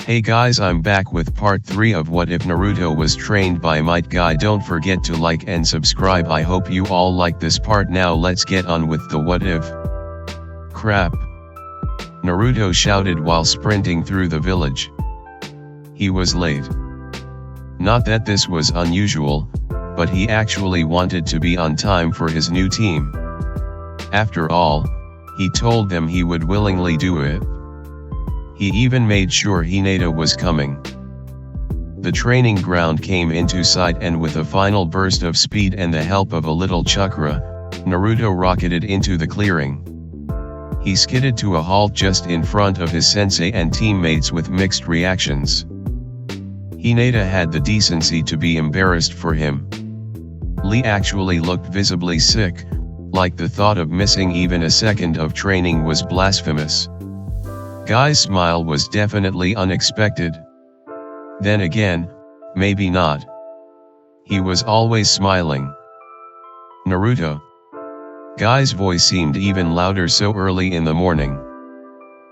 Hey guys, I'm back with part 3 of What If Naruto Was Trained by Might Guy. Don't forget to like and subscribe. I hope you all like this part. Now let's get on with the what if. Crap! Naruto shouted while sprinting through the village. He was late. Not that this was unusual, but he actually wanted to be on time for his new team. After all, he told them he would willingly do it. He even made sure Hinata was coming. The training ground came into sight, and with a final burst of speed and the help of a little chakra, Naruto rocketed into the clearing. He skidded to a halt just in front of his sensei and teammates with mixed reactions. Hinata had the decency to be embarrassed for him. Lee actually looked visibly sick, like the thought of missing even a second of training was blasphemous. Guy's smile was definitely unexpected. Then again, maybe not. He was always smiling. Naruto. Guy's voice seemed even louder so early in the morning.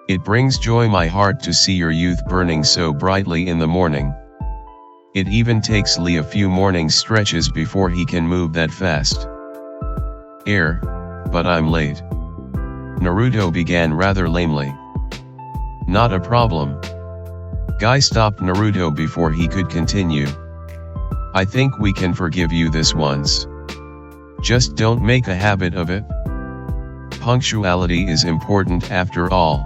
It brings joy my heart to see your youth burning so brightly in the morning. It even takes Lee a few morning stretches before he can move that fast. But I'm late. Naruto began rather lamely. Not a problem. Guy stopped Naruto before he could continue. I think we can forgive you this once. Just don't make a habit of it. Punctuality is important after all.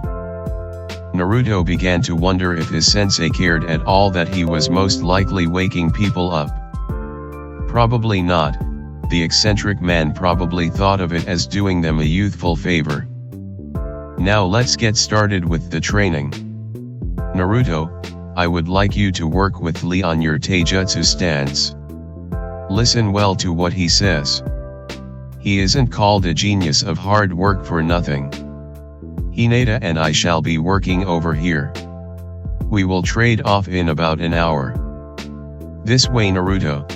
Naruto began to wonder if his sensei cared at all that he was most likely waking people up. Probably not. The eccentric man probably thought of it as doing them a youthful favor. Now let's get started with the training. Naruto, I would like you to work with Lee on your taijutsu stance. Listen well to what he says. He isn't called a genius of hard work for nothing. Hinata and I shall be working over here. We will trade off in about an hour. This way, Naruto.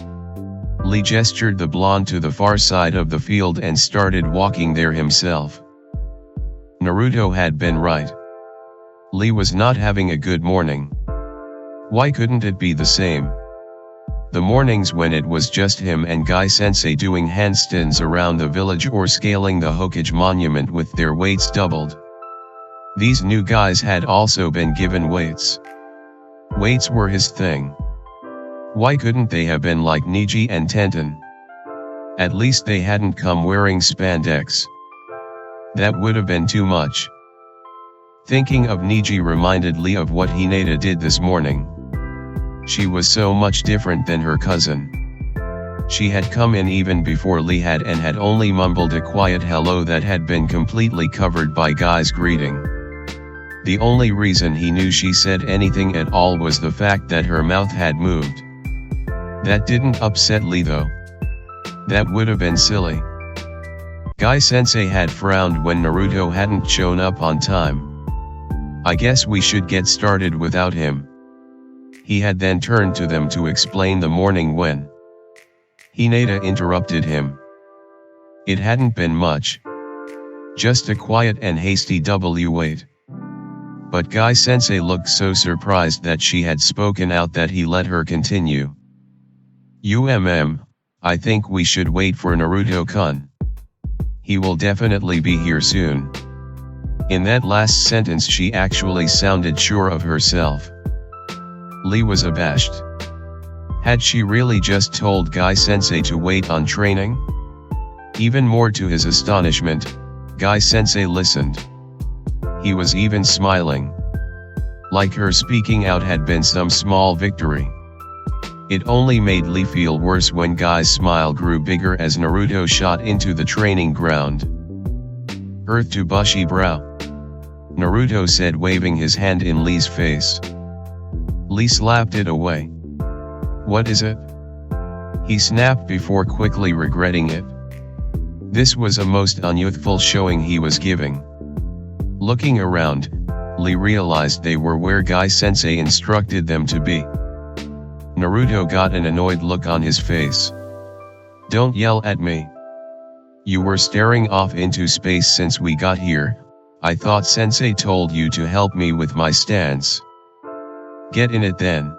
Lee gestured the blonde to the far side of the field and started walking there himself. Naruto had been right. Lee was not having a good morning. Why couldn't it be the same? The mornings when it was just him and Guy Sensei doing handstands around the village or scaling the Hokage monument with their weights doubled. These new guys had also been given weights. Weights were his thing. Why couldn't they have been like Neji and Tenten? At least they hadn't come wearing spandex. That would have been too much. Thinking of Neji reminded Lee of what Hinata did this morning. She was so much different than her cousin. She had come in even before Lee had and had only mumbled a quiet hello that had been completely covered by Guy's greeting. The only reason he knew she said anything at all was the fact that her mouth had moved. That didn't upset Lee though. That would have been silly. Guy Sensei had frowned when Naruto hadn't shown up on time. I guess we should get started without him. He had then turned to them to explain the morning when Hinata interrupted him. It hadn't been much. Just a quiet and hasty wait. But Guy Sensei looked so surprised that she had spoken out that he let her continue. I think we should wait for Naruto-kun. He will definitely be here soon. In that last sentence she actually sounded sure of herself. Lee was abashed. Had she really just told Guy Sensei to wait on training? Even more to his astonishment, Guy Sensei listened. He was even smiling. Like her speaking out had been some small victory. It only made Lee feel worse when Guy's smile grew bigger as Naruto shot into the training ground. Earth to bushy brow. Naruto said, waving his hand in Lee's face. Lee slapped it away. What is it? He snapped before quickly regretting it. This was a most unyouthful showing he was giving. Looking around, Lee realized they were where Guy Sensei instructed them to be. Naruto got an annoyed look on his face. Don't yell at me. You were staring off into space since we got here. I thought Sensei told you to help me with my stance. Get in it then.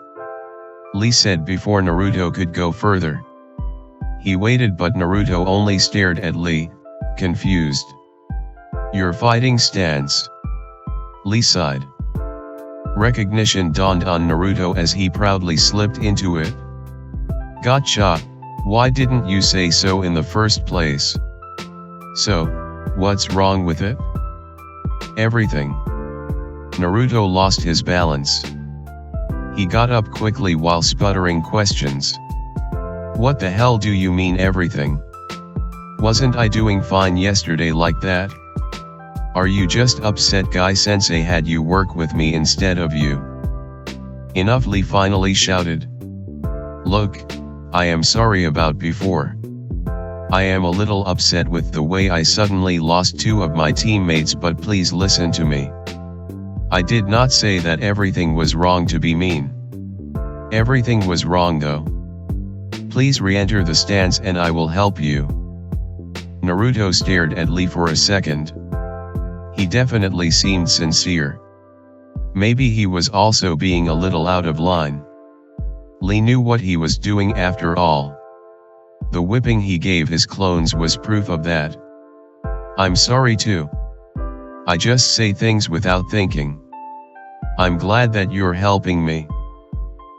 Lee said before Naruto could go further. He waited but Naruto only stared at Lee, confused. Your fighting stance. Lee sighed. Recognition dawned on Naruto as he proudly slipped into it. Gotcha, why didn't you say so in the first place? So, what's wrong with it? Everything. Naruto lost his balance. He got up quickly while sputtering questions. What the hell do you mean everything? Wasn't I doing fine yesterday like that? Are you just upset Guy-sensei had you work with me instead of you? Enough, Lee finally shouted. Look, I am sorry about before. I am a little upset with the way I suddenly lost 2 of my teammates, but please listen to me. I did not say that everything was wrong to be mean. Everything was wrong though. Please re-enter the stance and I will help you. Naruto stared at Lee for a second. He definitely seemed sincere. Maybe he was also being a little out of line. Lee knew what he was doing after all. The whipping he gave his clones was proof of that. I'm sorry too. I just say things without thinking. I'm glad that you're helping me.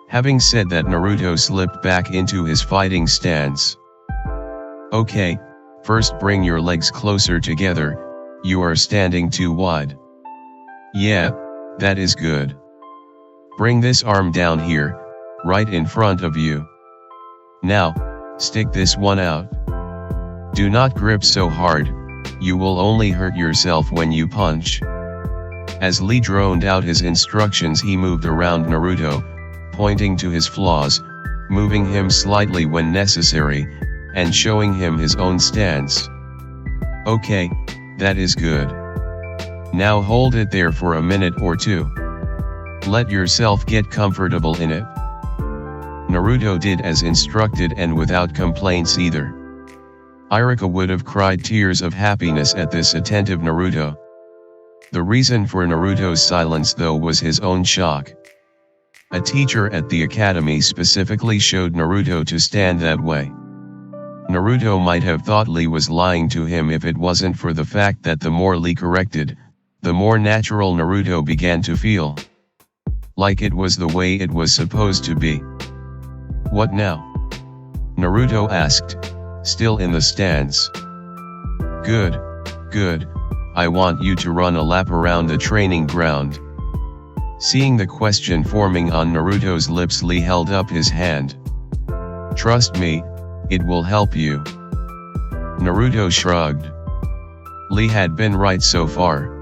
Having said that, Naruto slipped back into his fighting stance. Okay, first bring your legs closer together, you are standing too wide. Yeah, that is good. Bring this arm down here, right in front of you. Now, stick this one out. Do not grip so hard, you will only hurt yourself when you punch. As Lee droned out his instructions, he moved around Naruto, pointing to his flaws, moving him slightly when necessary, and showing him his own stance. Okay, that is good. Now hold it there for a minute or two. Let yourself get comfortable in it. Naruto did as instructed and without complaints either. Iruka would have cried tears of happiness at this attentive Naruto. The reason for Naruto's silence though was his own shock. A teacher at the academy specifically showed Naruto to stand that way. Naruto might have thought Lee was lying to him if it wasn't for the fact that the more Lee corrected, the more natural Naruto began to feel. Like it was the way it was supposed to be. What now? Naruto asked, still in the stance. Good, good, I want you to run a lap around the training ground. Seeing the question forming on Naruto's lips, Lee held up his hand. Trust me, it will help you. Naruto shrugged. Lee had been right so far.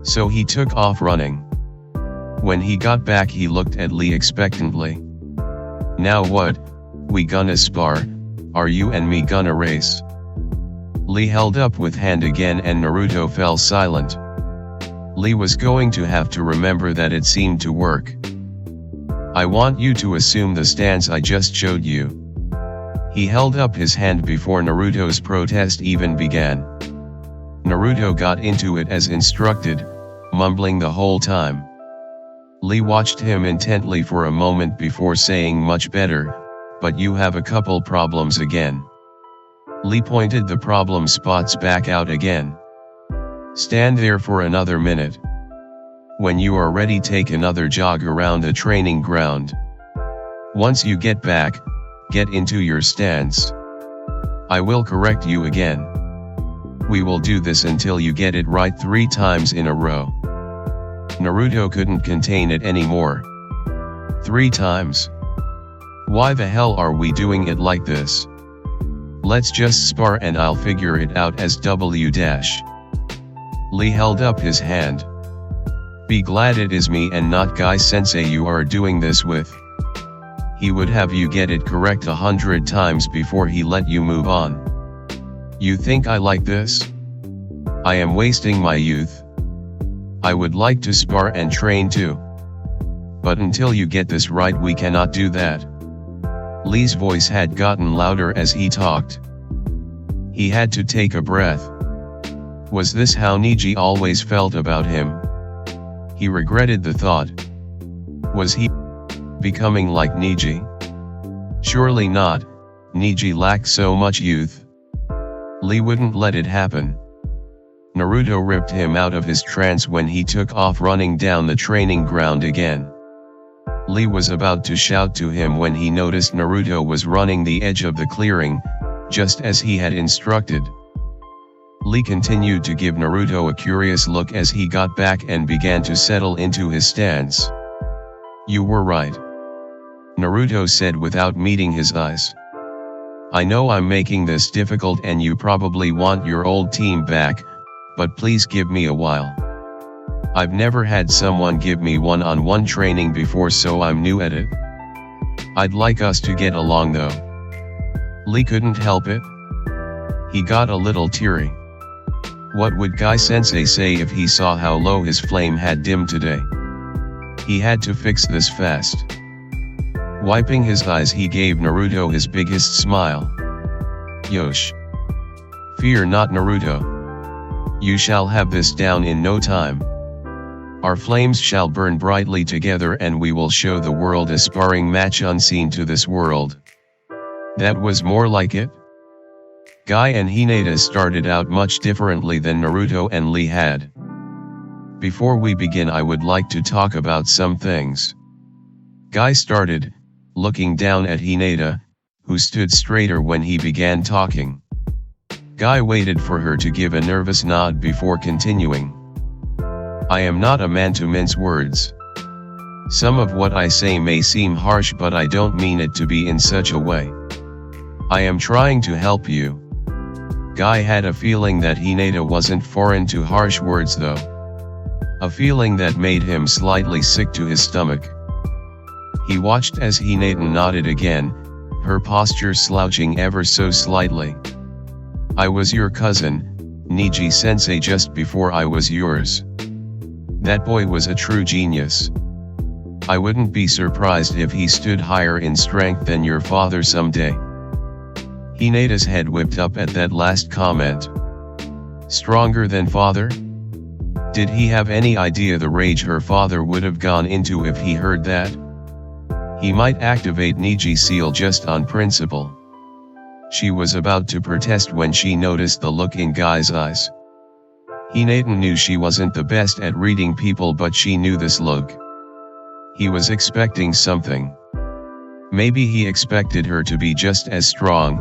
So he took off running. When he got back, he looked at Lee expectantly. Now what, we gonna spar, are you and me gonna race? Lee held up with hand again and Naruto fell silent. Lee was going to have to remember that it seemed to work. I want you to assume the stance I just showed you. He held up his hand before Naruto's protest even began. Naruto got into it as instructed, mumbling the whole time. Lee watched him intently for a moment before saying, much better, but you have a couple problems again. Lee pointed the problem spots back out again. Stand there for another minute. When you are ready, take another jog around the training ground. Once you get back, get into your stance. I will correct you again. We will do this until you get it right 3 times in a row. Naruto couldn't contain it anymore. 3 times? Why the hell are we doing it like this? Let's just spar and I'll figure it out as W dash. Lee held up his hand. Be glad it is me and not Guy-sensei you are doing this with. He would have you get it correct 100 times before he let you move on. You think I like this? I am wasting my youth. I would like to spar and train too. But until you get this right, we cannot do that. Lee's voice had gotten louder as he talked. He had to take a breath. Was this how Neji always felt about him? He regretted the thought. Was he becoming like Neji? Surely not, Neji lacked so much youth. Lee wouldn't let it happen. Naruto ripped him out of his trance when he took off running down the training ground again. Lee was about to shout to him when he noticed Naruto was running the edge of the clearing, just as he had instructed. Lee continued to give Naruto a curious look as he got back and began to settle into his stance. "You were right," Naruto said without meeting his eyes. "I know I'm making this difficult and you probably want your old team back, but please give me a while. I've never had someone give me one-on-one training before, so I'm new at it. I'd like us to get along though." Lee couldn't help it. He got a little teary. What would Guy-sensei say if he saw how low his flame had dimmed today? He had to fix this fast. Wiping his eyes, he gave Naruto his biggest smile. "Yosh. Fear not, Naruto. You shall have this down in no time. Our flames shall burn brightly together and we will show the world a sparring match unseen to this world." That was more like it. Guy and Hinata started out much differently than Naruto and Lee had. Before we begin, I would like to talk about some things. Guy started, looking down at Hinata, who stood straighter when he began talking. Guy waited for her to give a nervous nod before continuing. "I am not a man to mince words. Some of what I say may seem harsh, but I don't mean it to be in such a way. I am trying to help you." Guy had a feeling that Hinata wasn't foreign to harsh words though. A feeling that made him slightly sick to his stomach. He watched as Hinata nodded again, her posture slouching ever so slightly. "I was your cousin, Neji-sensei, just before I was yours. That boy was a true genius. I wouldn't be surprised if he stood higher in strength than your father someday." Hinata's head whipped up at that last comment. Stronger than father? Did he have any idea the rage her father would have gone into if he heard that? He might activate Neji seal just on principle. She was about to protest when she noticed the look in Guy's eyes. Hinata knew she wasn't the best at reading people, but she knew this look. He was expecting something. Maybe he expected her to be just as strong.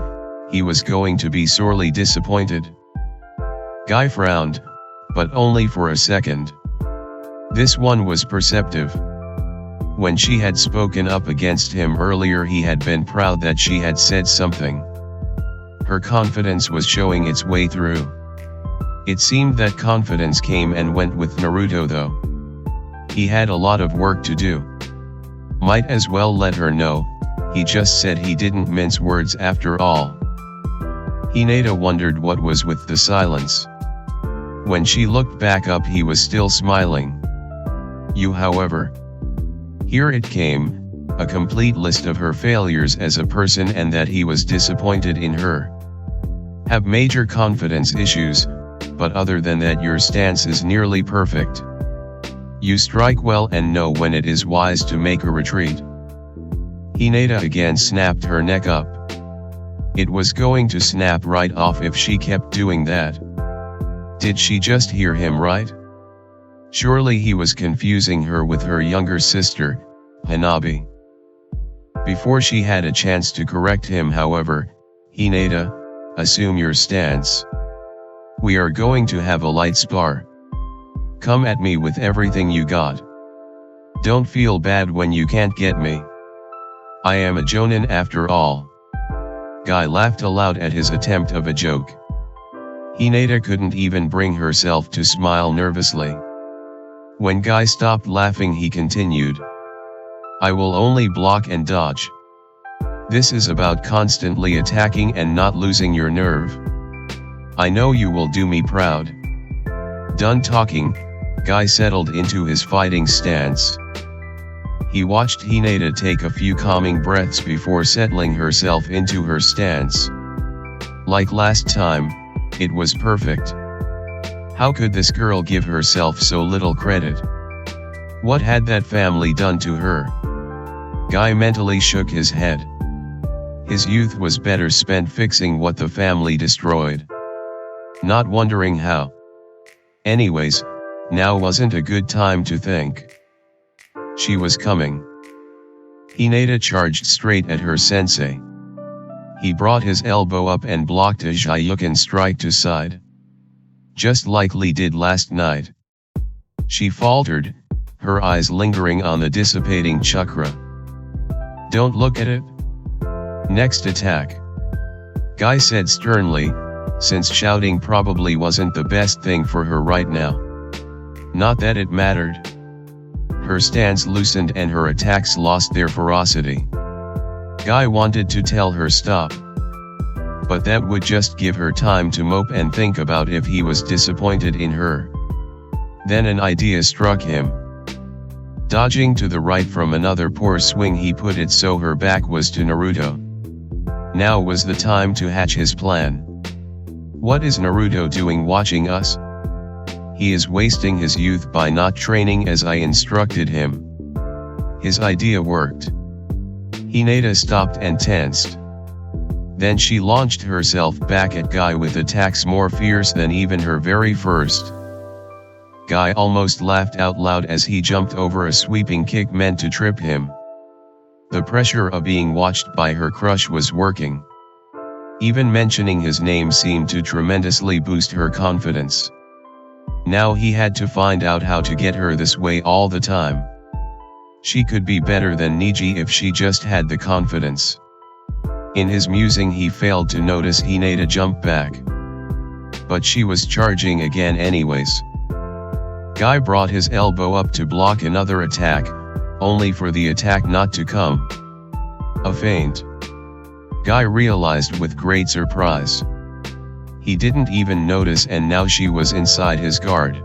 He was going to be sorely disappointed. Guy frowned, but only for a second. This one was perceptive. When she had spoken up against him earlier, he had been proud that she had said something. Her confidence was showing its way through. It seemed that confidence came and went with Naruto though. He had a lot of work to do. Might as well let her know, he just said he didn't mince words after all. Hinata wondered what was with the silence. When she looked back up, he was still smiling. "You, however." Here it came, a complete list of her failures as a person and that he was disappointed in her. "Have major confidence issues, but other than that your stance is nearly perfect. You strike well and know when it is wise to make a retreat." Hinata again snapped her neck up. It was going to snap right off if she kept doing that. Did she just hear him right? Surely he was confusing her with her younger sister, Hanabi. Before she had a chance to correct him, however, "Hinata, assume your stance. We are going to have a light spar. Come at me with everything you got. Don't feel bad when you can't get me. I am a jonin after all." Guy laughed aloud at his attempt of a joke. Hinata couldn't even bring herself to smile nervously. When Guy stopped laughing, he continued. "I will only block and dodge. This is about constantly attacking and not losing your nerve. I know you will do me proud." Done talking, Guy settled into his fighting stance. He watched Hinata take a few calming breaths before settling herself into her stance. Like last time, it was perfect. How could this girl give herself so little credit? What had that family done to her? Guy mentally shook his head. His youth was better spent fixing what the family destroyed. Not wondering how. Anyways, now wasn't a good time to think. She was coming. Hinata charged straight at her sensei. He brought his elbow up and blocked a Jayuken strike to side. Just like Lee did last night. She faltered, her eyes lingering on the dissipating chakra. Don't look at it. Next attack. Guy said sternly, since shouting probably wasn't the best thing for her right now. Not that it mattered. Her stance loosened and her attacks lost their ferocity. Guy wanted to tell her stop. But that would just give her time to mope and think about if he was disappointed in her. Then an idea struck him. Dodging to the right from another poor swing, he put it so her back was to Naruto. Now was the time to hatch his plan. What is Naruto doing watching us? He is wasting his youth by not training as I instructed him. His idea worked. Hinata stopped and tensed. Then she launched herself back at Guy with attacks more fierce than even her very first. Guy almost laughed out loud as he jumped over a sweeping kick meant to trip him. The pressure of being watched by her crush was working. Even mentioning his name seemed to tremendously boost her confidence. Now he had to find out how to get her this way all the time. She could be better than Neji if she just had the confidence. In his musing, he failed to notice Hinata jump back. But she was charging again anyways. Guy brought his elbow up to block another attack, only for the attack not to come. A feint. Guy realized with great surprise. He didn't even notice, and now she was inside his guard.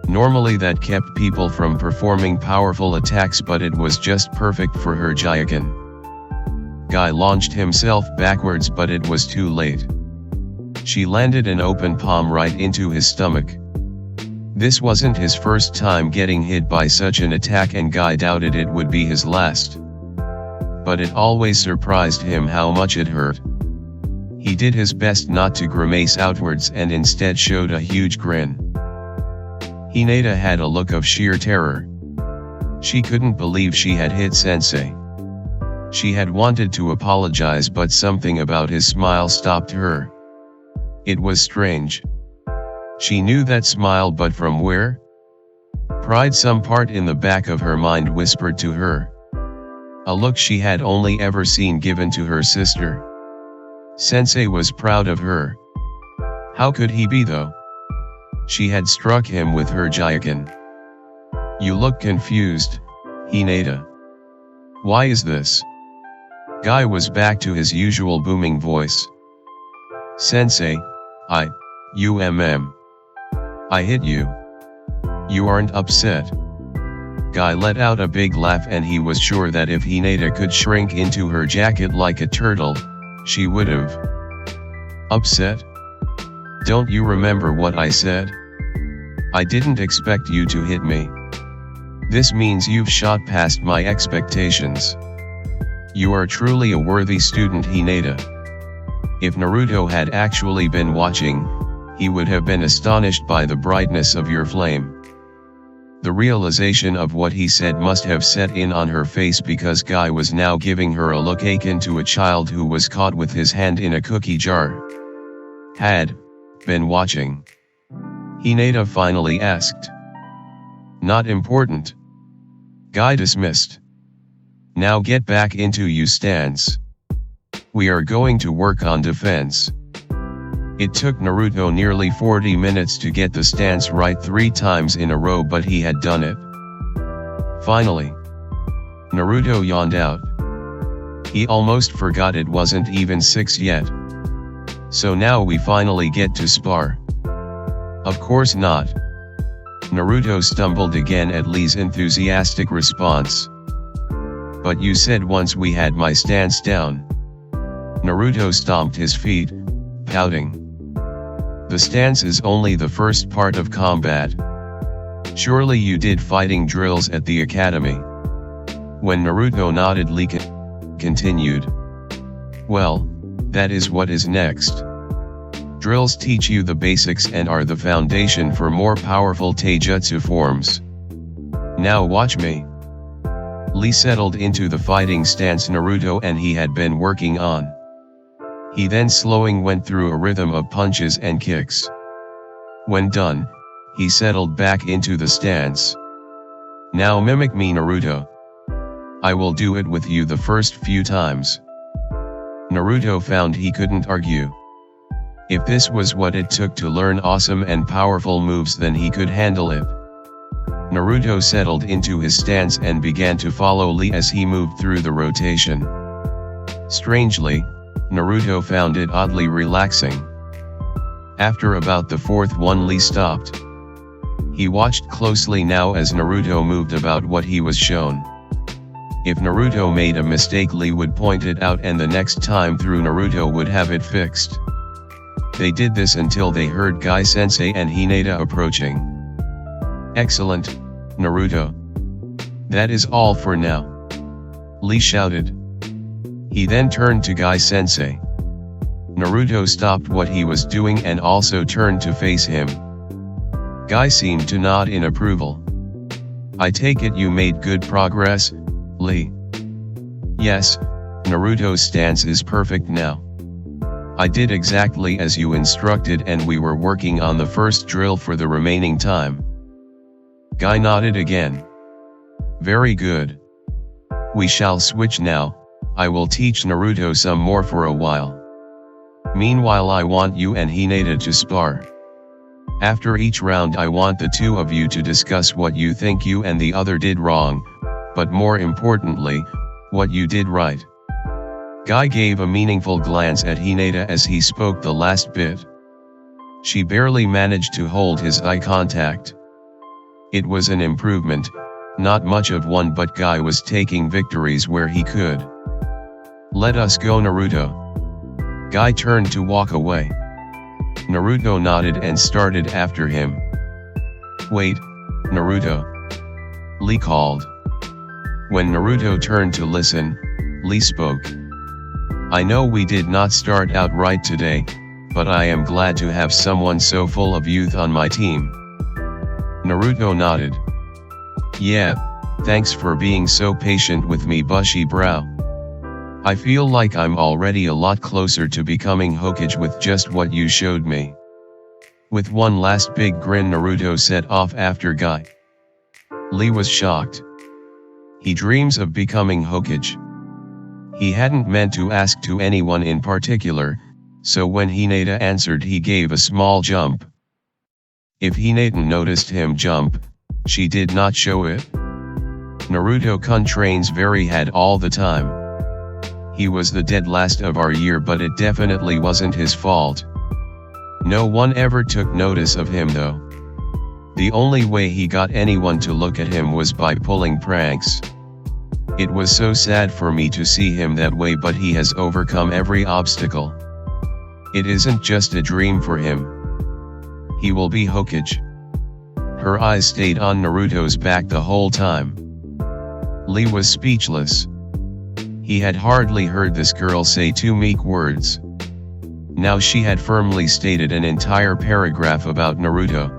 Normally that kept people from performing powerful attacks, but it was just perfect for her Jayuken. Guy launched himself backwards, but it was too late. She landed an open palm right into his stomach. This wasn't his first time getting hit by such an attack, and Guy doubted it would be his last. But it always surprised him how much it hurt. He did his best not to grimace outwards and instead showed a huge grin. Hinata had a look of sheer terror. She couldn't believe she had hit sensei. She had wanted to apologize, but something about his smile stopped her. It was strange. She knew that smile, but from where? Pride, some part in the back of her mind whispered to her. A look she had only ever seen given to her sister. Sensei was proud of her. How could he be though? She had struck him with her Jayuken. You look confused, Hinata. Why is this? Guy was back to his usual booming voice. Sensei, I hit you. You aren't upset. Guy let out a big laugh, and he was sure that if Hinata could shrink into her jacket like a turtle, she would've. Upset? Don't you remember what I said? I didn't expect you to hit me. This means you've shot past my expectations. You are truly a worthy student, Hinata. If Naruto had actually been watching, he would have been astonished by the brightness of your flame. The realization of what he said must have set in on her face, because Guy was now giving her a look akin to a child who was caught with his hand in a cookie jar. Had been watching? Hinata finally asked. Not important. Guy dismissed. Now get back into your stance. We are going to work on defense. It took Naruto nearly 40 minutes to get the stance right 3 times in a row, but he had done it. Finally, Naruto yawned out. He almost forgot it wasn't even 6 yet. So now we finally get to spar. Of course not. Naruto stumbled again at Lee's enthusiastic response. But you said once we had my stance down. Naruto stomped his feet, pouting. The stance is only the first part of combat. Surely you did fighting drills at the academy. When Naruto nodded, Lee continued. Well, that is what is next. Drills teach you the basics and are the foundation for more powerful taijutsu forms. Now watch me. Lee settled into the fighting stance Naruto and he had been working on. He then slowing went through a rhythm of punches and kicks. When done, he settled back into the stance. Now mimic me, Naruto. I will do it with you the first few times. Naruto found he couldn't argue. If this was what it took to learn awesome and powerful moves, then he could handle it. Naruto settled into his stance and began to follow Lee as he moved through the rotation. Strangely, Naruto found it oddly relaxing. After about the fourth one, Lee stopped. He watched closely now as Naruto moved about what he was shown. If Naruto made a mistake, Lee would point it out and the next time through Naruto would have it fixed. They did this until they heard Guy Sensei and Hinata approaching. Excellent, Naruto. That is all for now. Lee shouted. He then turned to Guy Sensei. Naruto stopped what he was doing and also turned to face him. Guy seemed to nod in approval. I take it you made good progress, Lee. Yes, Naruto's stance is perfect now. I did exactly as you instructed and we were working on the first drill for the remaining time. Guy nodded again. Very good. We shall switch now. I will teach Naruto some more for a while. Meanwhile, I want you and Hinata to spar. After each round, I want the two of you to discuss what you think you and the other did wrong, but more importantly, what you did right. Guy gave a meaningful glance at Hinata as he spoke the last bit. She barely managed to hold his eye contact. It was an improvement, not much of one, but Guy was taking victories where he could. Let us go, Naruto. Guy turned to walk away. Naruto nodded and started after him. Wait, Naruto. Lee called. When Naruto turned to listen, Lee spoke. I know we did not start out right today, but I am glad to have someone so full of youth on my team. Naruto nodded. Yeah, thanks for being so patient with me, bushy brow. I feel like I'm already a lot closer to becoming Hokage with just what you showed me. With one last big grin, Naruto set off after Guy. Lee was shocked. He dreams of becoming Hokage. He hadn't meant to ask to anyone in particular, so when Hinata answered, he gave a small jump. If Hinata noticed him jump, she did not show it. Naruto-kun trains very hard all the time. He was the dead last of our year, but it definitely wasn't his fault. No one ever took notice of him though. The only way he got anyone to look at him was by pulling pranks. It was so sad for me to see him that way, but he has overcome every obstacle. It isn't just a dream for him. He will be Hokage. Her eyes stayed on Naruto's back the whole time. Lee was speechless. He had hardly heard this girl say two meek words. Now she had firmly stated an entire paragraph about Naruto.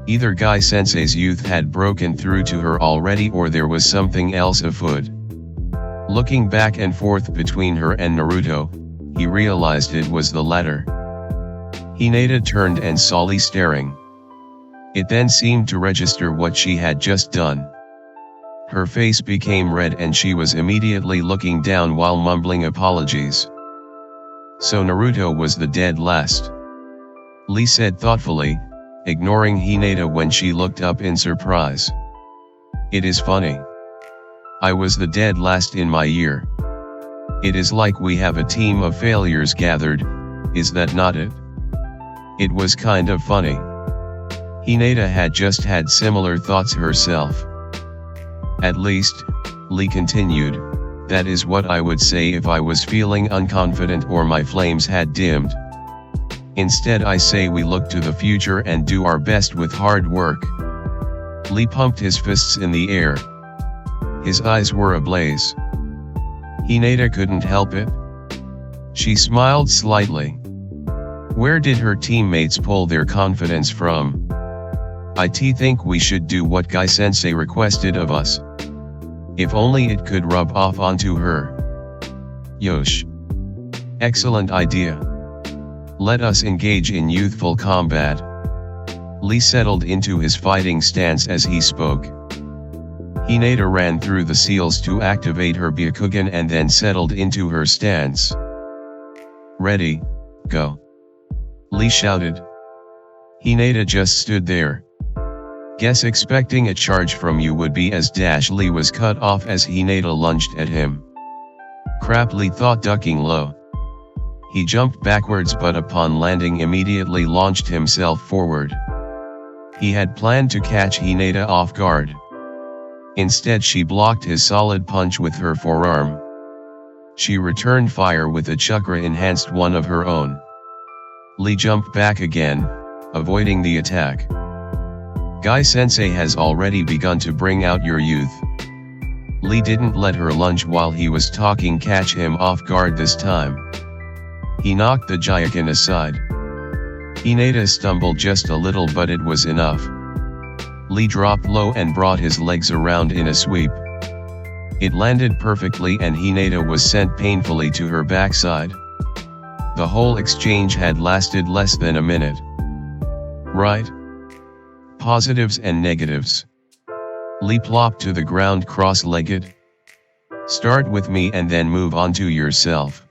Either Guy Sensei's youth had broken through to her already, or there was something else afoot. Looking back and forth between her and Naruto, he realized it was the latter. Hinata turned and saw Lee staring. It then seemed to register what she had just done. Her face became red and she was immediately looking down while mumbling apologies. So Naruto was the dead last. Lee said thoughtfully, ignoring Hinata when she looked up in surprise. It is funny. I was the dead last in my year. It is like we have a team of failures gathered, is that not it? It was kind of funny. Hinata had just had similar thoughts herself. At least, Lee continued, that is what I would say if I was feeling unconfident or my flames had dimmed. Instead, I say we look to the future and do our best with hard work. Lee pumped his fists in the air. His eyes were ablaze. Hinata couldn't help it. She smiled slightly. Where did her teammates pull their confidence from? I think we should do what Guy-sensei requested of us. If only it could rub off onto her. Yosh. Excellent idea. Let us engage in youthful combat. Lee settled into his fighting stance as he spoke. Hinata ran through the seals to activate her Byakugan and then settled into her stance. Ready, go. Lee shouted. Hinata just stood there. Guess expecting a charge from you would be as dash. Lee was cut off as Hinata lunged at him. Crap, Lee thought, ducking low. He jumped backwards but upon landing immediately launched himself forward. He had planned to catch Hinata off guard. Instead she blocked his solid punch with her forearm. She returned fire with a chakra-enhanced one of her own. Lee jumped back again, avoiding the attack. Guy-sensei has already begun to bring out your youth. Lee didn't let her lunge while he was talking catch him off guard this time. He knocked the Gyuken aside. Hinata stumbled just a little but it was enough. Lee dropped low and brought his legs around in a sweep. It landed perfectly and Hinata was sent painfully to her backside. The whole exchange had lasted less than a minute. Right? Positives and negatives. Lee plopped to the ground cross-legged. Start with me and then move on to yourself.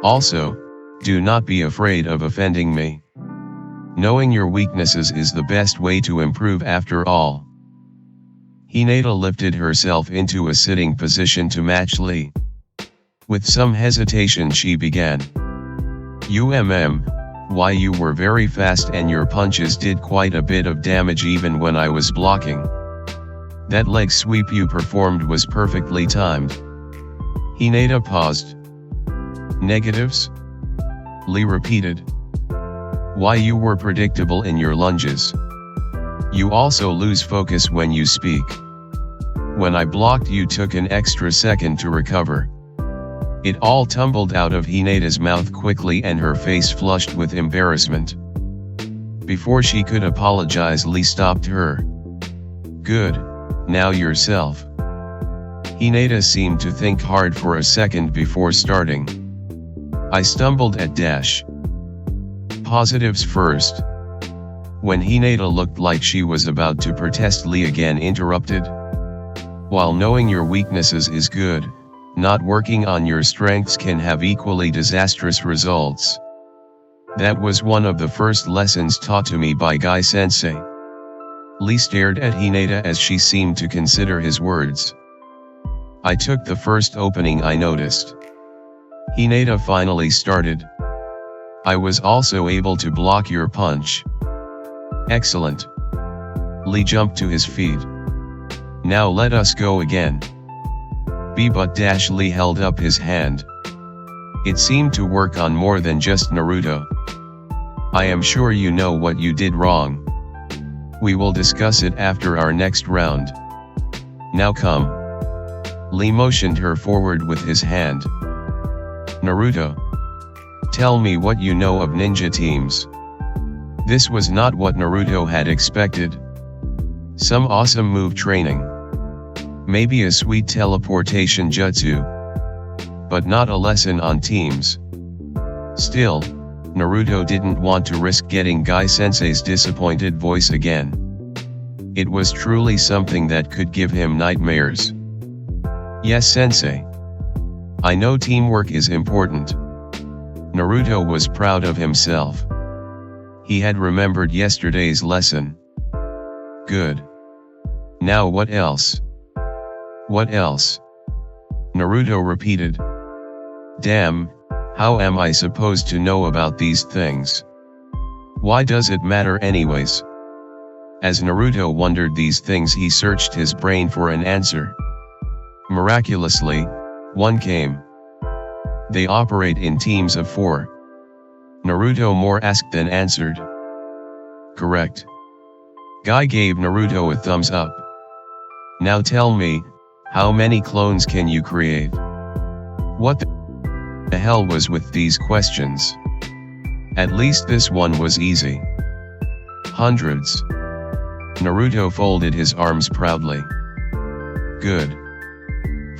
Also, do not be afraid of offending me. Knowing your weaknesses is the best way to improve after all. Hinata lifted herself into a sitting position to match Lee. With some hesitation she began. Why you were very fast and your punches did quite a bit of damage even when I was blocking. That leg sweep you performed was perfectly timed. Hinata paused. Negatives? Lee repeated. Why you were predictable in your lunges. You also lose focus when you speak. When I blocked you took an extra second to recover. It all tumbled out of Hinata's mouth quickly and her face flushed with embarrassment. Before she could apologize Lee stopped her. Good, now yourself. Hinata seemed to think hard for a second before starting. I stumbled at dash. Positives first. When Hinata looked like she was about to protest Lee again interrupted. While knowing your weaknesses is good, not working on your strengths can have equally disastrous results. That was one of the first lessons taught to me by Guy-sensei. Lee stared at Hinata as she seemed to consider his words. I took the first opening I noticed. Hinata finally started. I was also able to block your punch. Excellent. Lee jumped to his feet. Now let us go again. But Lee held up his hand. It seemed to work on more than just Naruto. I am sure you know what you did wrong. We will discuss it after our next round. Now come. Lee motioned her forward with his hand. Naruto. Tell me what you know of ninja teams. This was not what Naruto had expected. Some awesome move training. Maybe a sweet teleportation jutsu. But not a lesson on teams. Still, Naruto didn't want to risk getting Guy-sensei's disappointed voice again. It was truly something that could give him nightmares. Yes, sensei. I know teamwork is important. Naruto was proud of himself. He had remembered yesterday's lesson. Good. Now what else? What else? Naruto repeated. Damn, how am I supposed to know about these things? Why does it matter anyways? As Naruto wondered these things he searched his brain for an answer. Miraculously, one came. They operate in teams of 4. Naruto more asked than answered. Correct. Guy gave Naruto a thumbs up. Now tell me, how many clones can you create? What the hell was with these questions? At least this one was easy. Hundreds. Naruto folded his arms proudly. Good.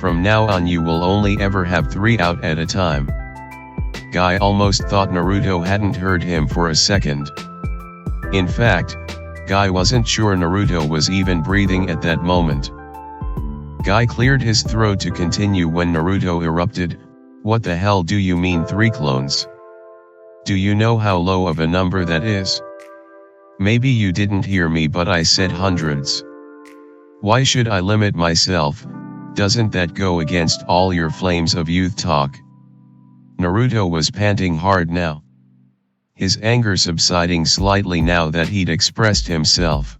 From now on you will only ever have 3 out at a time. Guy almost thought Naruto hadn't heard him for a second. In fact, Guy wasn't sure Naruto was even breathing at that moment. Guy cleared his throat to continue when Naruto erupted, "What the hell do you mean 3 clones? Do you know how low of a number that is? Maybe you didn't hear me but I said hundreds. Why should I limit myself? Doesn't that go against all your flames of youth talk?" Naruto was panting hard now. His anger subsiding slightly now that he'd expressed himself.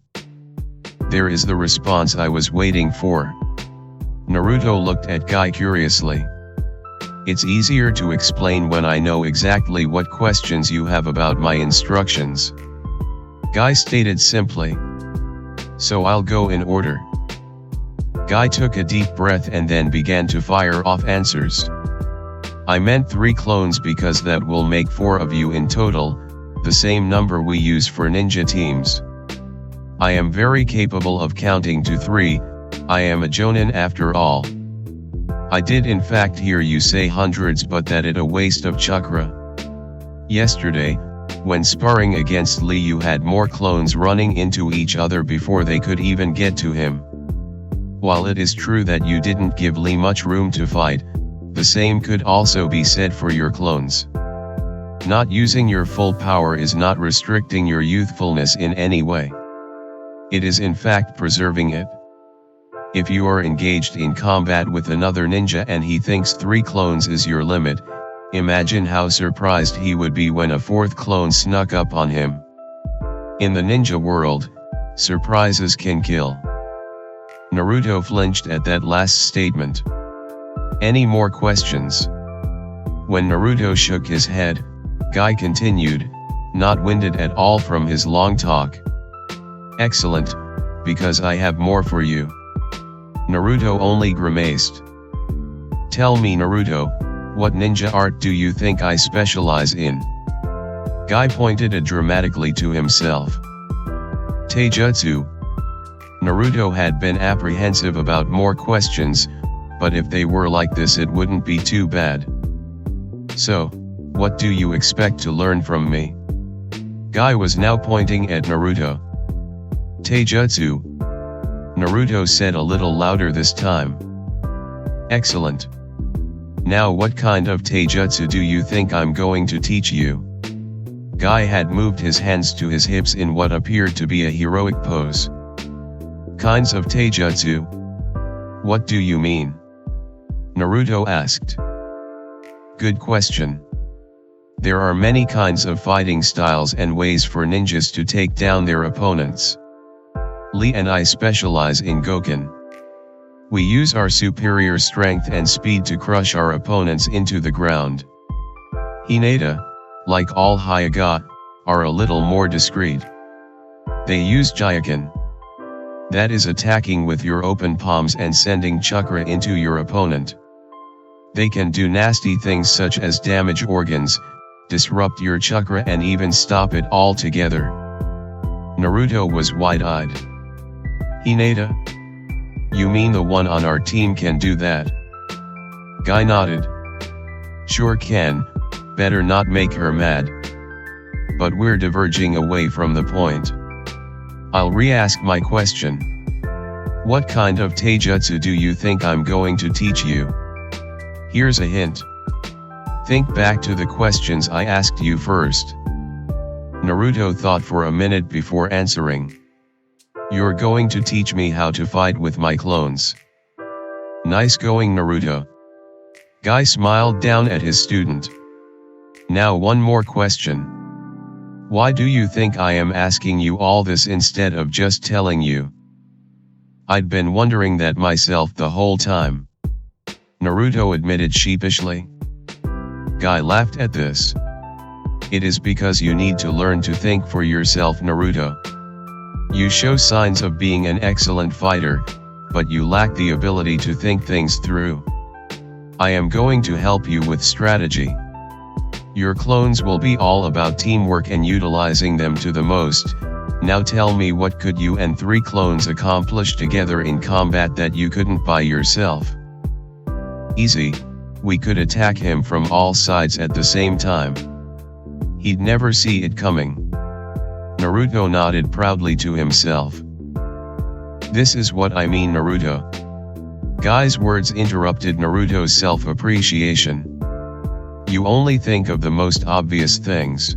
There is the response I was waiting for. Naruto looked at Guy curiously. It's easier to explain when I know exactly what questions you have about my instructions. Guy stated simply. So I'll go in order. Guy took a deep breath and then began to fire off answers. I meant 3 clones because that will make 4 of you in total, the same number we use for ninja teams. I am very capable of counting to 3, I am a jonin after all. I did in fact hear you say hundreds but that it a waste of chakra. Yesterday, when sparring against Lee you had more clones running into each other before they could even get to him. While it is true that you didn't give Lee much room to fight, the same could also be said for your clones. Not using your full power is not restricting your youthfulness in any way. It is in fact preserving it. If you are engaged in combat with another ninja and he thinks 3 clones is your limit, imagine how surprised he would be when a 4th clone snuck up on him. In the ninja world, surprises can kill. Naruto flinched at that last statement. Any more questions? When Naruto shook his head, Guy continued, not winded at all from his long talk. Excellent, because I have more for you. Naruto only grimaced. Tell me Naruto, what ninja art do you think I specialize in? Guy pointed dramatically to himself. Taijutsu. Naruto had been apprehensive about more questions, but if they were like this it wouldn't be too bad. So, what do you expect to learn from me? Guy was now pointing at Naruto. Taijutsu. Naruto said a little louder this time. Excellent. Now what kind of taijutsu do you think I'm going to teach you? Guy had moved his hands to his hips in what appeared to be a heroic pose. Kinds of taijutsu? What do you mean? Naruto asked. Good question. There are many kinds of fighting styles and ways for ninjas to take down their opponents. Lee and I specialize in Goken. We use our superior strength and speed to crush our opponents into the ground. Hinata, like all Hyuga, are a little more discreet. They use Jyoken. That is attacking with your open palms and sending chakra into your opponent. They can do nasty things such as damage organs, disrupt your chakra and even stop it altogether. Naruto was wide-eyed. Hinata? You mean the one on our team can do that? Guy nodded. Sure can, better not make her mad. But we're diverging away from the point. I'll re-ask my question. What kind of taijutsu do you think I'm going to teach you? Here's a hint. Think back to the questions I asked you first. Naruto thought for a minute before answering. You're going to teach me how to fight with my clones. Nice going Naruto. Guy smiled down at his student. Now one more question. Why do you think I am asking you all this instead of just telling you? I'd been wondering that myself the whole time. Naruto admitted sheepishly. Guy laughed at this. It is because you need to learn to think for yourself Naruto. You show signs of being an excellent fighter, but you lack the ability to think things through. I am going to help you with strategy. Your clones will be all about teamwork and utilizing them to the most. Now tell me, what could you and 3 clones accomplish together in combat that you couldn't by yourself? Easy, we could attack him from all sides at the same time. He'd never see it coming. Naruto nodded proudly to himself. This is what I mean, Naruto. Guy's words interrupted Naruto's self-appreciation. You only think of the most obvious things.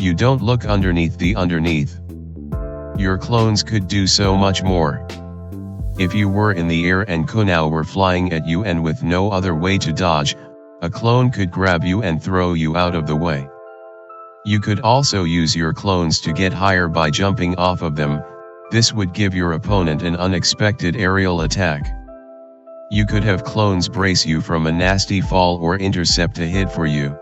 You don't look underneath the underneath. Your clones could do so much more. If you were in the air and Kunao were flying at you and with no other way to dodge, a clone could grab you and throw you out of the way. You could also use your clones to get higher by jumping off of them. This would give your opponent an unexpected aerial attack. You could have clones brace you from a nasty fall or intercept a hit for you.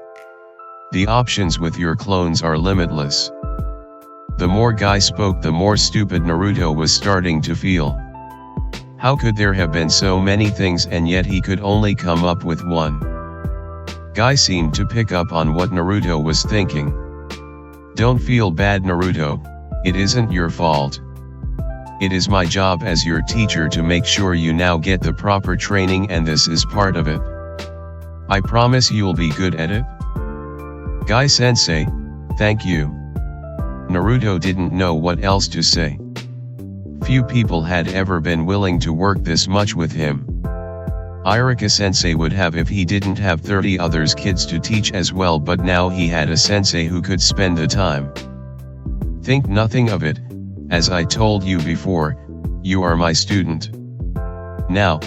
The options with your clones are limitless. The more Guy spoke, the more stupid Naruto was starting to feel. How could there have been so many things and yet he could only come up with one? Guy seemed to pick up on what Naruto was thinking. Don't feel bad, Naruto, it isn't your fault. It is my job as your teacher to make sure you now get the proper training, and this is part of it. I promise you'll be good at it. Guy-sensei, thank you. Naruto didn't know what else to say. Few people had ever been willing to work this much with him. Iruka-sensei would have if he didn't have 30 others kids to teach as well, but now he had a sensei who could spend the time. Think nothing of it, as I told you before, you are my student. Now,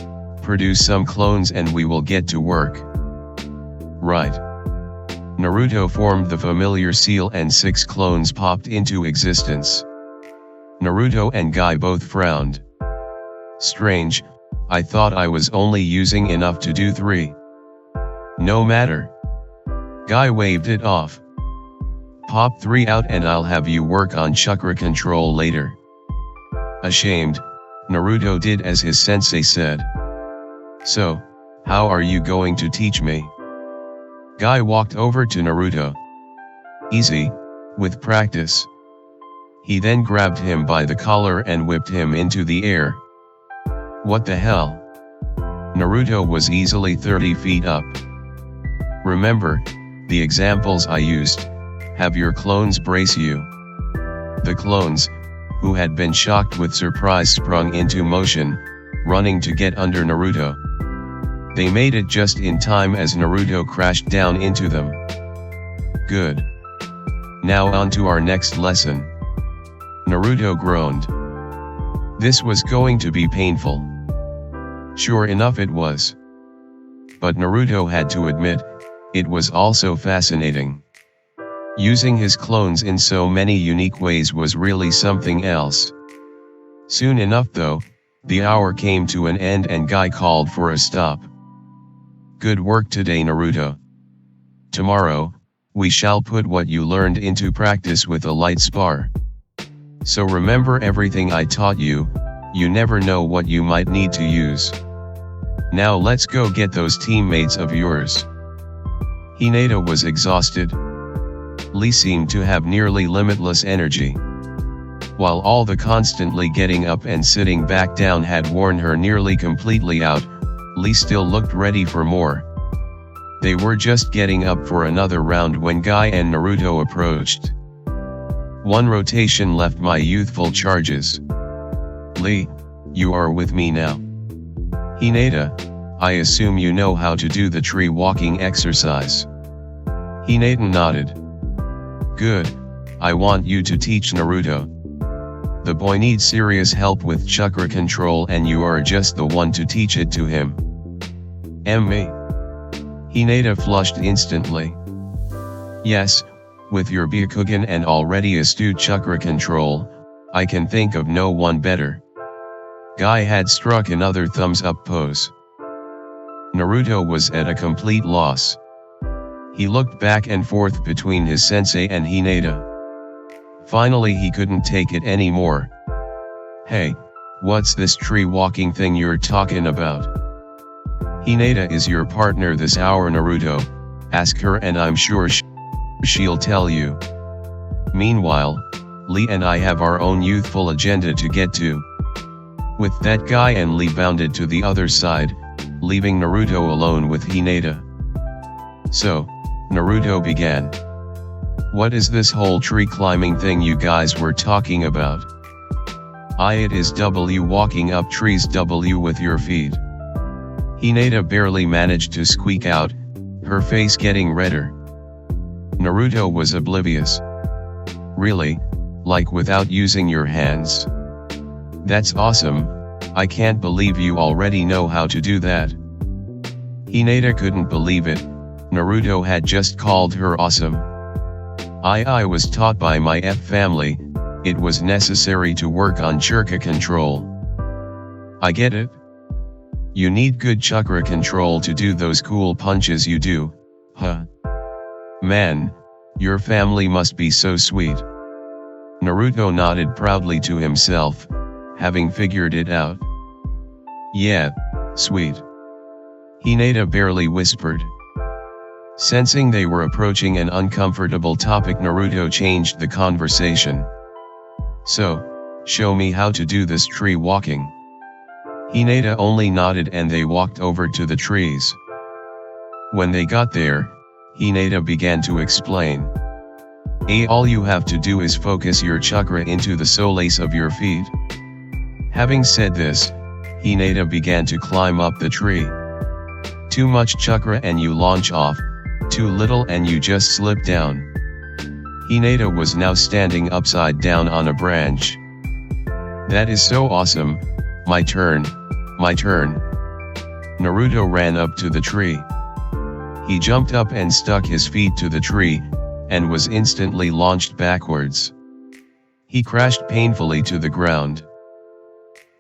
produce some clones and we will get to work. Right. Naruto formed the familiar seal and 6 clones popped into existence. Naruto and Guy both frowned. Strange, I thought I was only using enough to do 3. No matter. Guy waved it off. Pop 3 out and I'll have you work on chakra control later. Ashamed, Naruto did as his sensei said. So, how are you going to teach me? Guy walked over to Naruto. Easy, with practice. He then grabbed him by the collar and whipped him into the air. What the hell? Naruto was easily 30 feet up. Remember, the examples I used. Have your clones brace you. The clones, who had been shocked with surprise, sprung into motion, running to get under Naruto. They made it just in time as Naruto crashed down into them. Good. Now on to our next lesson. Naruto groaned. This was going to be painful. Sure enough it was. But Naruto had to admit, it was also fascinating. Using his clones in so many unique ways was really something else. Soon enough though, the hour came to an end and Guy called for a stop. Good work today, Naruto. Tomorrow, we shall put what you learned into practice with a light spar. So remember everything I taught you, you never know what you might need to use. Now let's go get those teammates of yours. Hinata was exhausted. Lee seemed to have nearly limitless energy. While all the constantly getting up and sitting back down had worn her nearly completely out, Lee still looked ready for more. They were just getting up for another round when Guy and Naruto approached. One rotation left my youthful charges. Lee, you are with me now. Hinata, I assume you know how to do the tree walking exercise. Hinata nodded. Good, I want you to teach Naruto. The boy needs serious help with chakra control and you are just the one to teach it to him. Me? Hinata flushed instantly. Yes, with your Byakugan and already astute chakra control, I can think of no one better. Guy had struck another thumbs up pose. Naruto was at a complete loss. He looked back and forth between his sensei and Hinata. Finally he couldn't take it anymore. "Hey, what's this tree walking thing you're talking about? Hinata is your partner this hour, Naruto. Ask her and I'm sure she'll tell you. Meanwhile, Lee and I have our own youthful agenda to get to." With that, Guy and Lee bounded to the other side, leaving Naruto alone with Hinata. So, Naruto began. "What is this whole tree climbing thing you guys were talking about?" It is walking up trees with your feet." Hinata barely managed to squeak out, her face getting redder. Naruto was oblivious. "Really? Like without using your hands? That's awesome, I can't believe you already know how to do that." Hinata couldn't believe it, Naruto had just called her awesome. I was taught by my family, it was necessary to work on chakra control. I get it. You need good chakra control to do those cool punches you do, huh? Man, your family must be so sweet. Naruto nodded proudly to himself, having figured it out. "Yeah, sweet." Hinata barely whispered. Sensing they were approaching an uncomfortable topic, Naruto changed the conversation. "So, show me how to do this tree walking." Hinata only nodded and they walked over to the trees. When they got there, Hinata began to explain. All you have to do is focus your chakra into the soles of your feet." Having said this, Hinata began to climb up the tree. Too much chakra and you launch off, too little and you just slip down. Hinata was now standing upside down on a branch. "That is so awesome, my turn, my turn." Naruto ran up to the tree. He jumped up and stuck his feet to the tree, and was instantly launched backwards. He crashed painfully to the ground.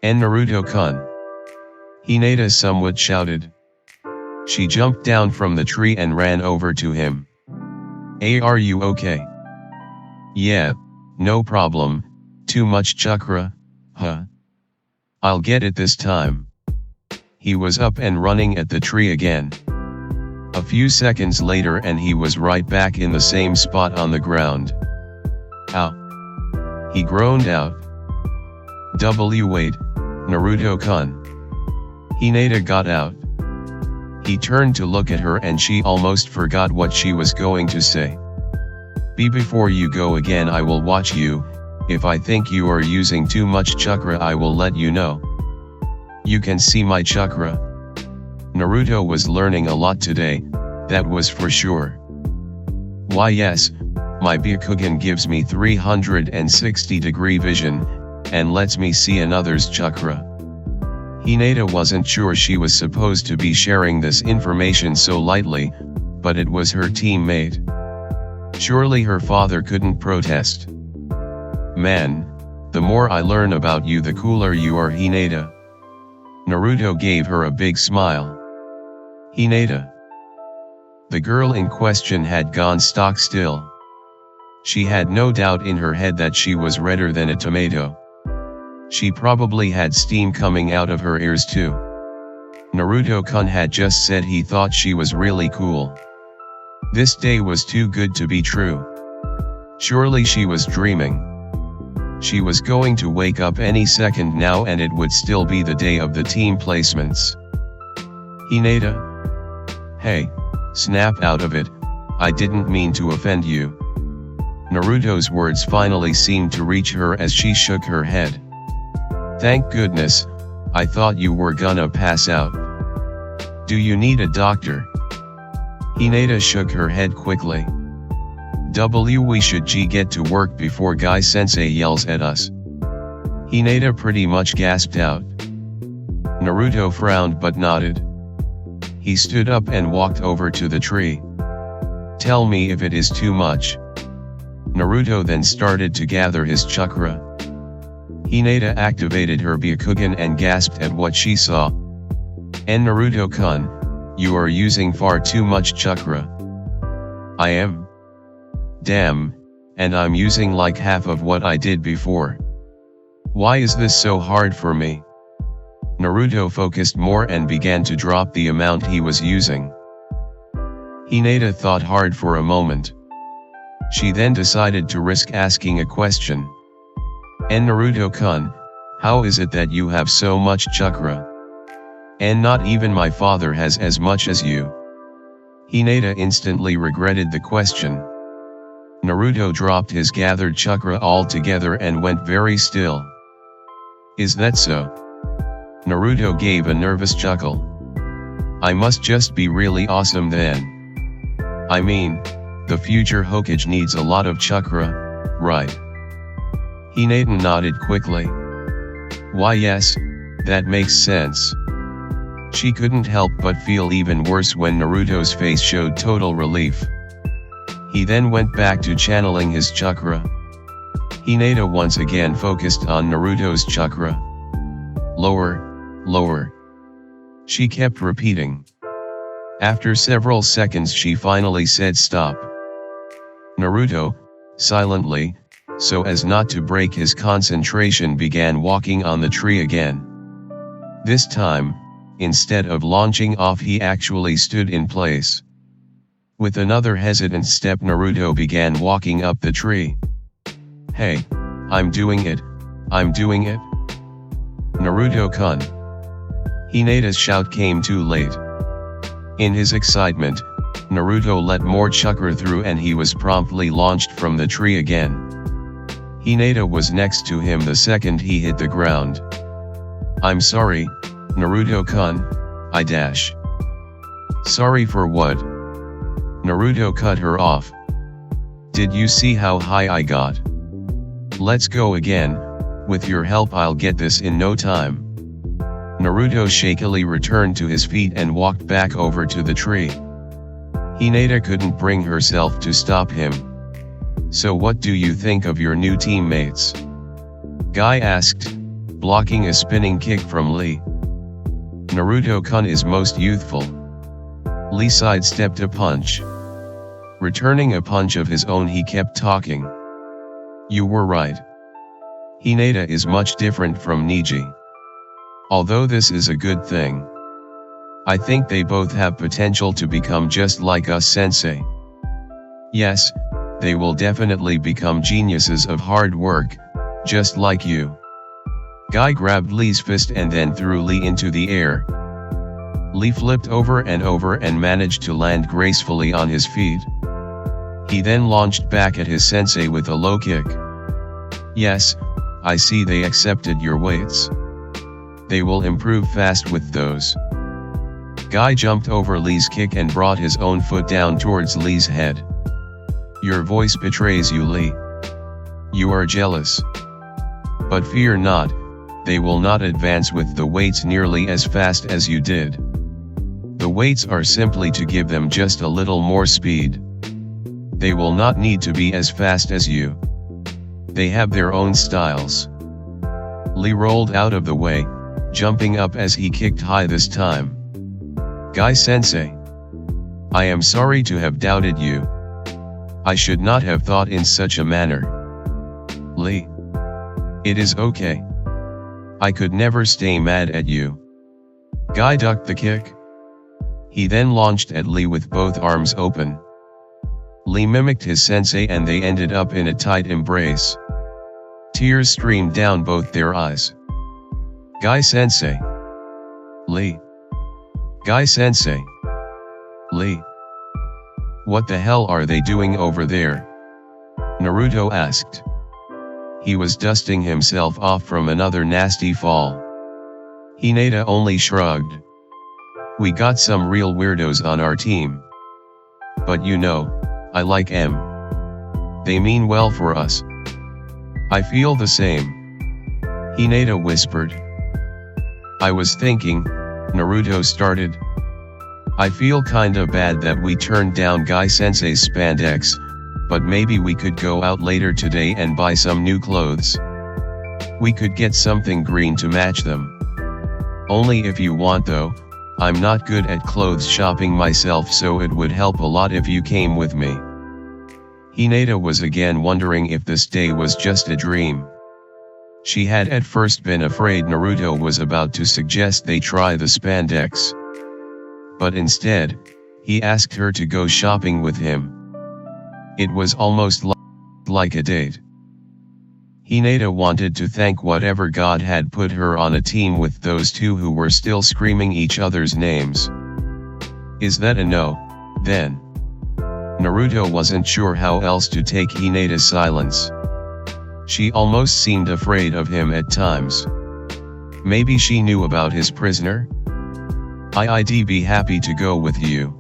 "And Naruto-kun!" Hinata somewhat shouted. She jumped down from the tree and ran over to him. Are you okay?" "Yeah, no problem, too much chakra, huh? I'll get it this time." He was up and running at the tree again. A few seconds later and he was right back in the same spot on the ground. "Ow!" he groaned out. Wait, Naruto-kun." Hinata got out. He turned to look at her and she almost forgot what she was going to say. Before you go again I will watch you, if I think you are using too much chakra I will let you know. You can see my chakra." Naruto was learning a lot today, that was for sure. "Why yes, my Byakugan gives me 360-degree vision, and lets me see another's chakra." Hinata wasn't sure she was supposed to be sharing this information so lightly, but it was her teammate. Surely her father couldn't protest. "Man, the more I learn about you the cooler you are, Hinata." Naruto gave her a big smile. "Hinata." The girl in question had gone stock still. She had no doubt in her head that she was redder than a tomato. She probably had steam coming out of her ears too. Naruto-kun had just said he thought she was really cool. This day was too good to be true. Surely she was dreaming. She was going to wake up any second now and it would still be the day of the team placements. "Hinata? Hey, snap out of it, I didn't mean to offend you." Naruto's words finally seemed to reach her as she shook her head. "Thank goodness, I thought you were gonna pass out. Do you need a doctor?" Hinata shook her head quickly. We should get to work before Guy-sensei yells at us." Hinata pretty much gasped out. Naruto frowned but nodded. He stood up and walked over to the tree. "Tell me if it is too much." Naruto then started to gather his chakra. Hinata activated her Byakugan and gasped at what she saw. "And Naruto-kun, you are using far too much chakra." "I am? Damn, and I'm using like half of what I did before. Why is this so hard for me? Naruto focused more and began to drop the amount he was using. Hinata thought hard for a moment. She then decided to risk asking a question. "And Naruto-kun, how is it that you have so much chakra? And not even my father has as much as you." Hinata instantly regretted the question. Naruto dropped his gathered chakra altogether and went very still. "Is that so?" Naruto gave a nervous chuckle. "I must just be really awesome then. I mean, the future Hokage needs a lot of chakra, right?" Hinata nodded quickly. "Why yes, that makes sense." She couldn't help but feel even worse when Naruto's face showed total relief. He then went back to channeling his chakra. Hinata once again focused on Naruto's chakra. "Lower, lower." She kept repeating. After several seconds she finally said stop. Naruto, silently, so as not to break his concentration, began walking on the tree again. This time, instead of launching off, he actually stood in place. With another hesitant step, Naruto began walking up the tree. "Hey, I'm doing it, I'm doing it." "Naruto-kun." Hinata's shout came too late. In his excitement, Naruto let more chakra through and he was promptly launched from the tree again. Hinata was next to him the second he hit the ground. "I'm sorry, Naruto-kun, I dash." "Sorry for what?" Naruto cut her off. "Did you see how high I got? Let's go again, with your help I'll get this in no time." Naruto shakily returned to his feet and walked back over to the tree. Hinata couldn't bring herself to stop him. "So what do you think of your new teammates?" Guy asked, blocking a spinning kick from Lee. "Naruto-kun is most youthful." Lee sidestepped a punch. Returning a punch of his own, he kept talking. "You were right. Hinata is much different from Neji. Although this is a good thing. I think they both have potential to become just like us, sensei." "Yes, they will definitely become geniuses of hard work, just like you." Guy grabbed Lee's fist and then threw Lee into the air. Lee flipped over and managed to land gracefully on his feet. He then launched back at his sensei with a low kick. "Yes, I see they accepted your weights. They will improve fast with those." Guy jumped over Lee's kick and brought his own foot down towards Lee's head. "Your voice betrays you, Lee. You are jealous. But fear not, they will not advance with the weights nearly as fast as you did. The weights are simply to give them just a little more speed. They will not need to be as fast as you. They have their own styles." Lee rolled out of the way, jumping up as he kicked high this time. "Guy-sensei. I am sorry to have doubted you. I should not have thought in such a manner." "Lee. It is okay. I could never stay mad at you." Guy ducked the kick. He then launched at Lee with both arms open. Lee mimicked his sensei and they ended up in a tight embrace. Tears streamed down both their eyes. "Guy-sensei. Lee. Guy-sensei. Lee. What the hell are they doing over there?" Naruto asked. He was dusting himself off from another nasty fall. Hinata only shrugged. "We got some real weirdos on our team. But you know, I like 'em. They mean well for us." "I feel the same," Hinata whispered. "I was thinking," Naruto started. "I feel kinda bad that we turned down Guy-sensei's spandex, but maybe we could go out later today and buy some new clothes. We could get something green to match them. Only if you want though, I'm not good at clothes shopping myself, so it would help a lot if you came with me." Hinata was again wondering if this day was just a dream. She had at first been afraid Naruto was about to suggest they try the spandex. But instead, he asked her to go shopping with him. It was almost like a date. Hinata wanted to thank whatever god had put her on a team with those two who were still screaming each other's names. Is that a no, then? Naruto wasn't sure how else to take Hinata's silence. She almost seemed afraid of him at times. Maybe she knew about his prisoner? I'd be happy to go with you.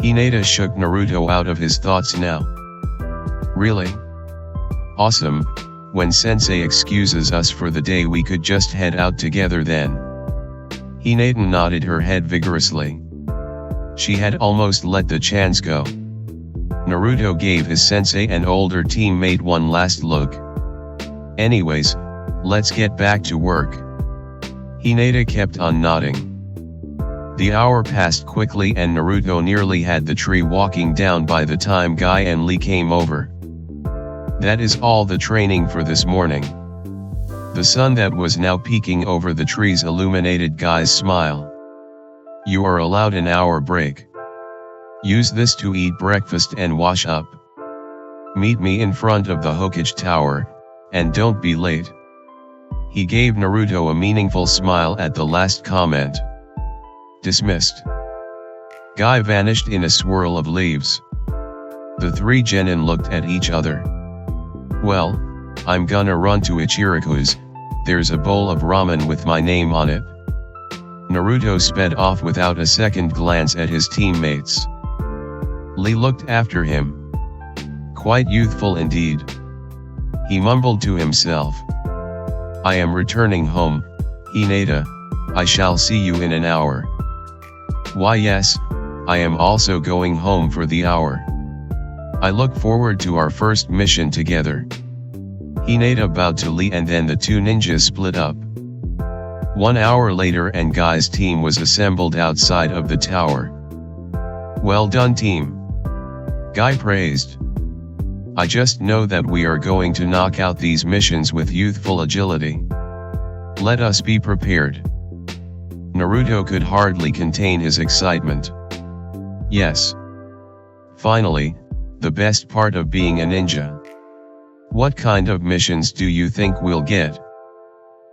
Hinata shook Naruto out of his thoughts now. Really? Awesome, when sensei excuses us for the day we could just head out together then. Hinata nodded her head vigorously. She had almost let the chance go. Naruto gave his sensei and older teammate one last look. Anyways, let's get back to work. Hinata kept on nodding. The hour passed quickly and Naruto nearly had the tree walking down by the time Guy and Lee came over. That is all the training for this morning. The sun that was now peeking over the trees illuminated Guy's smile. You are allowed an hour break. Use this to eat breakfast and wash up. Meet me in front of the Hokage Tower, and don't be late. He gave Naruto a meaningful smile at the last comment. Dismissed. Guy vanished in a swirl of leaves. The three genin looked at each other. Well, I'm gonna run to Ichiraku's, there's a bowl of ramen with my name on it. Naruto sped off without a second glance at his teammates. Lee looked after him. Quite youthful indeed. He mumbled to himself. I am returning home, Hinata, I shall see you in an hour. Why yes, I am also going home for the hour. I look forward to our first mission together. Hinata bowed to Lee and then the two ninjas split up. 1 hour later and Guy's team was assembled outside of the tower. Well done team. Guy praised. I just know that we are going to knock out these missions with youthful agility. Let us be prepared. Naruto could hardly contain his excitement. Yes. Finally, the best part of being a ninja. What kind of missions do you think we'll get?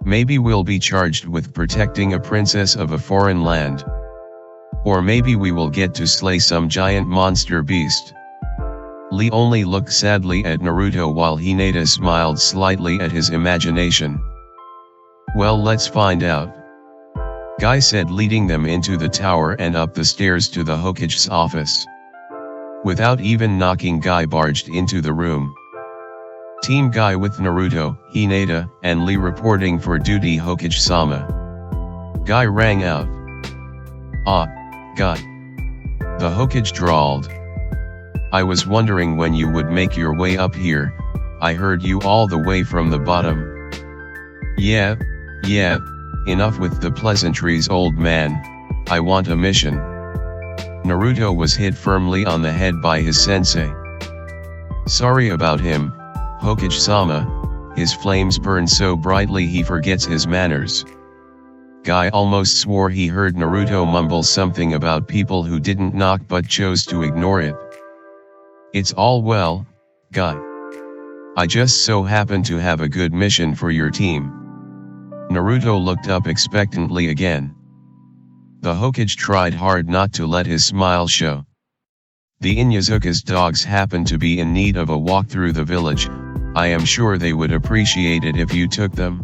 Maybe we'll be charged with protecting a princess of a foreign land. Or maybe we will get to slay some giant monster beast. Lee only looked sadly at Naruto while Hinata smiled slightly at his imagination. Well, let's find out. Guy said, leading them into the tower and up the stairs to the Hokage's office. Without even knocking, Guy barged into the room. Team Guy with Naruto, Hinata, and Lee reporting for duty. Hokage-sama. Guy rang out. Ah, Guy. The Hokage drawled. I was wondering when you would make your way up here, I heard you all the way from the bottom. Yeah, enough with the pleasantries old man, I want a mission. Naruto was hit firmly on the head by his sensei. Sorry about him, Hokage-sama, his flames burn so brightly he forgets his manners. Guy almost swore he heard Naruto mumble something about people who didn't knock but chose to ignore it. It's all well, Guy. I just so happen to have a good mission for your team. Naruto looked up expectantly again. The Hokage tried hard not to let his smile show. The Inuzuka's dogs happen to be in need of a walk through the village, I am sure they would appreciate it if you took them.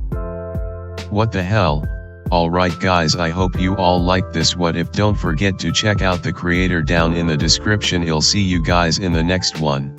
What the hell? Alright guys, I hope you all liked this what if. Don't forget to check out the creator down in the description. I'll see you guys in the next one.